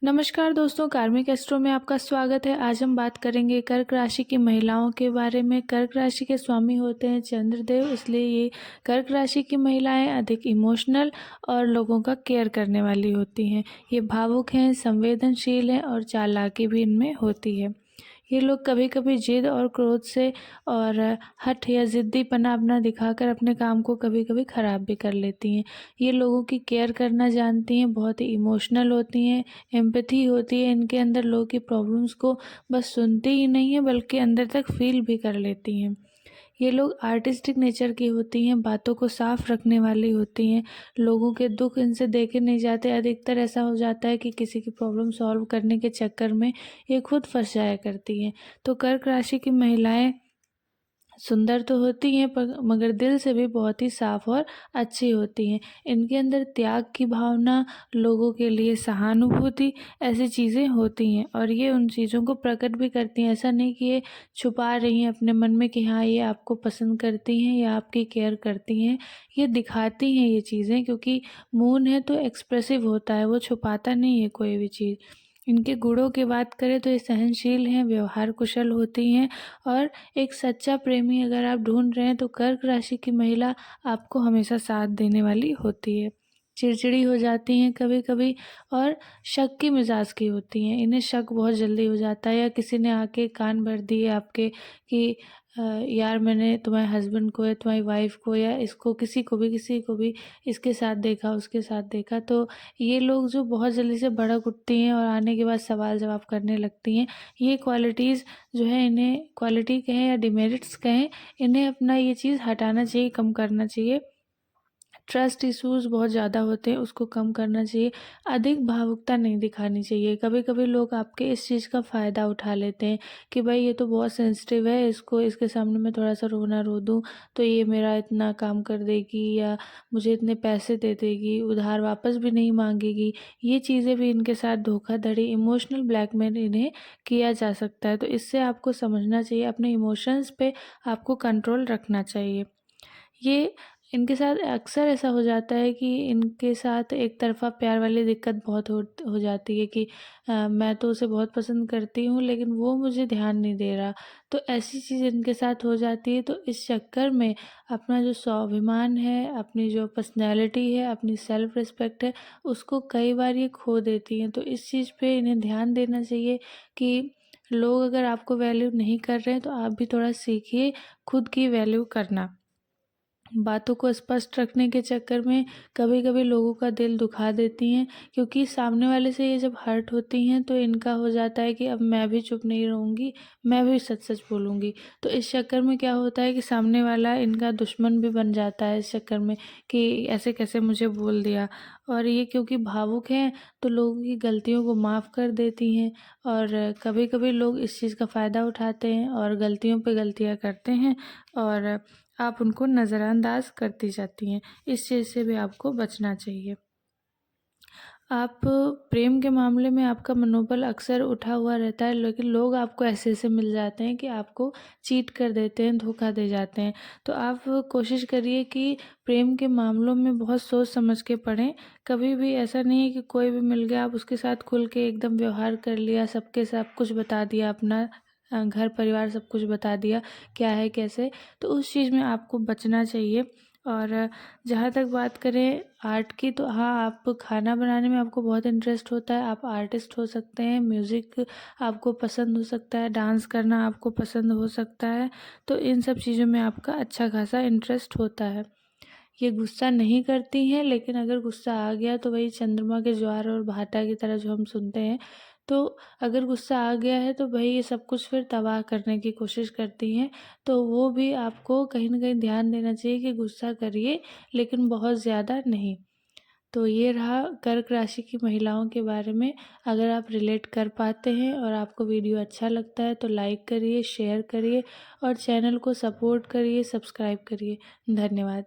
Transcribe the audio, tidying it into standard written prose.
नमस्कार दोस्तों, कार्मिक एस्ट्रो में आपका स्वागत है। आज हम बात करेंगे कर्क राशि की महिलाओं के बारे में। कर्क राशि के स्वामी होते हैं चंद्रदेव, इसलिए ये कर्क राशि की महिलाएं अधिक इमोशनल और लोगों का केयर करने वाली होती हैं। ये भावुक हैं, संवेदनशील हैं और चालाकी भी इनमें होती है। ये लोग कभी कभी जिद और क्रोध से और हठ या ज़िद्दीपना अपना दिखाकर अपने काम को कभी कभी ख़राब भी कर लेती हैं। ये लोगों की केयर करना जानती हैं, बहुत ही इमोशनल होती हैं, एम्पैथी होती है इनके अंदर। लोगों की प्रॉब्लम्स को बस सुनती ही नहीं है बल्कि अंदर तक फील भी कर लेती हैं। ये लोग आर्टिस्टिक नेचर की होती हैं, बातों को साफ रखने वाली होती हैं। लोगों के दुख इनसे देखे नहीं जाते। अधिकतर ऐसा हो जाता है कि किसी की प्रॉब्लम सॉल्व करने के चक्कर में ये खुद फंस जाया करती हैं। तो कर्क राशि की महिलाएं सुंदर तो होती हैं पर मगर दिल से भी बहुत ही साफ और अच्छी होती हैं। इनके अंदर त्याग की भावना, लोगों के लिए सहानुभूति, ऐसी चीज़ें होती हैं और ये उन चीज़ों को प्रकट भी करती हैं। ऐसा नहीं कि ये छुपा रही हैं अपने मन में कि हाँ ये आपको पसंद करती हैं या आपकी केयर करती हैं। ये दिखाती हैं ये चीज़ें, क्योंकि मून है तो एक्सप्रेसिव होता है, वो छुपाता नहीं है कोई भी चीज़। इनके गुणों की बात करें तो ये सहनशील हैं, व्यवहार कुशल होती हैं और एक सच्चा प्रेमी अगर आप ढूंढ रहे हैं तो कर्क राशि की महिला आपको हमेशा साथ देने वाली होती है। चिड़चिड़ी हो जाती हैं कभी कभी और शक की मिजाज की होती हैं। इन्हें शक बहुत जल्दी हो जाता है, या किसी ने आके कान भर दिए आपके कि यार मैंने तुम्हारे हस्बैंड को या तुम्हारी वाइफ को या इसको किसी को भी इसके साथ देखा उसके साथ देखा। तो ये लोग जो बहुत जल्दी से भड़क उठती हैं और आने के बाद सवाल जवाब करने लगती हैं। ये क्वालिटीज़ जो है, इन्हें क्वालिटी कहें या डिमेरिट्स कहें, इन्हें अपना ये चीज़ हटाना चाहिए, कम करना चाहिए। ट्रस्ट इश्यूज़ बहुत ज़्यादा होते हैं, उसको कम करना चाहिए। अधिक भावुकता नहीं दिखानी चाहिए। कभी कभी लोग आपके इस चीज़ का फ़ायदा उठा लेते हैं कि भाई ये तो बहुत सेंसिटिव है, इसको इसके सामने मैं थोड़ा सा रोना रो दूँ तो ये मेरा इतना काम कर देगी या मुझे इतने पैसे दे देगी, उधार वापस भी नहीं मांगेगी। ये चीज़ें भी इनके साथ धोखाधड़ी, इमोशनल ब्लैकमेल इन्हें किया जा सकता है। तो इससे आपको समझना चाहिए, अपने इमोशंस पे आपको कंट्रोल रखना चाहिए। ये इनके साथ अक्सर ऐसा हो जाता है कि इनके साथ एक तरफ़ा प्यार वाली दिक्कत बहुत हो जाती है कि मैं तो उसे बहुत पसंद करती हूँ लेकिन वो मुझे ध्यान नहीं दे रहा। तो ऐसी चीज़ इनके साथ हो जाती है। तो इस चक्कर में अपना जो स्वाभिमान है, अपनी जो पर्सनैलिटी है, अपनी सेल्फ़ रिस्पेक्ट है, उसको कई बार ये खो देती हैं। तो इस चीज़ पे इन्हें ध्यान देना चाहिए कि लोग अगर आपको वैल्यू नहीं कर रहे हैं तो आप भी थोड़ा सीखिए खुद की वैल्यू करना। बातों को स्पष्ट रखने के चक्कर में कभी कभी लोगों का दिल दुखा देती हैं, क्योंकि सामने वाले से ये जब हर्ट होती हैं तो इनका हो जाता है कि अब मैं भी चुप नहीं रहूँगी, मैं भी सच सच बोलूँगी। तो इस चक्कर में क्या होता है कि सामने वाला इनका दुश्मन भी बन जाता है इस चक्कर में कि ऐसे कैसे मुझे बोल दिया। और ये क्योंकि भावुक हैं तो लोगों की गलतियों को माफ़ कर देती हैं। और कभी कभी लोग इस चीज़ का फ़ायदा उठाते हैं और गलतियों पे गलतियाँ करते हैं और आप उनको नज़रअंदाज करती जाती हैं। इस चीज़ से भी आपको बचना चाहिए। आप प्रेम के मामले में आपका मनोबल अक्सर उठा हुआ रहता है, लेकिन लोग आपको ऐसे-ऐसे मिल जाते हैं कि आपको चीट कर देते हैं, धोखा दे जाते हैं। तो आप कोशिश करिए कि प्रेम के मामलों में बहुत सोच समझ के पड़ें। कभी भी ऐसा नहीं है कि कोई भी मिल गया आप उसके साथ खुल के एकदम व्यवहार कर लिया, सबके सब कुछ बता दिया अपना, घर परिवार सब कुछ बता दिया, क्या है कैसे। तो उस चीज़ में आपको बचना चाहिए। और जहाँ तक बात करें आर्ट की, तो हाँ, आप खाना बनाने में आपको बहुत इंटरेस्ट होता है, आप आर्टिस्ट हो सकते हैं, म्यूज़िक आपको पसंद हो सकता है, डांस करना आपको पसंद हो सकता है। तो इन सब चीज़ों में आपका अच्छा खासा इंटरेस्ट होता है। ये गुस्सा नहीं करती हैं, लेकिन अगर गुस्सा आ गया तो वही चंद्रमा के ज्वार और भाटा की तरह जो हम सुनते हैं। तो अगर गुस्सा आ गया है तो वही ये सब कुछ फिर तबाह करने की कोशिश करती हैं। तो वो भी आपको कहीं न कहीं ध्यान देना चाहिए कि गुस्सा करिए लेकिन बहुत ज़्यादा नहीं। तो ये रहा कर्क राशि की महिलाओं के बारे में। अगर आप रिलेट कर पाते हैं और आपको वीडियो अच्छा लगता है तो लाइक करिए, शेयर करिए और चैनल को सपोर्ट करिए, सब्सक्राइब करिए। धन्यवाद।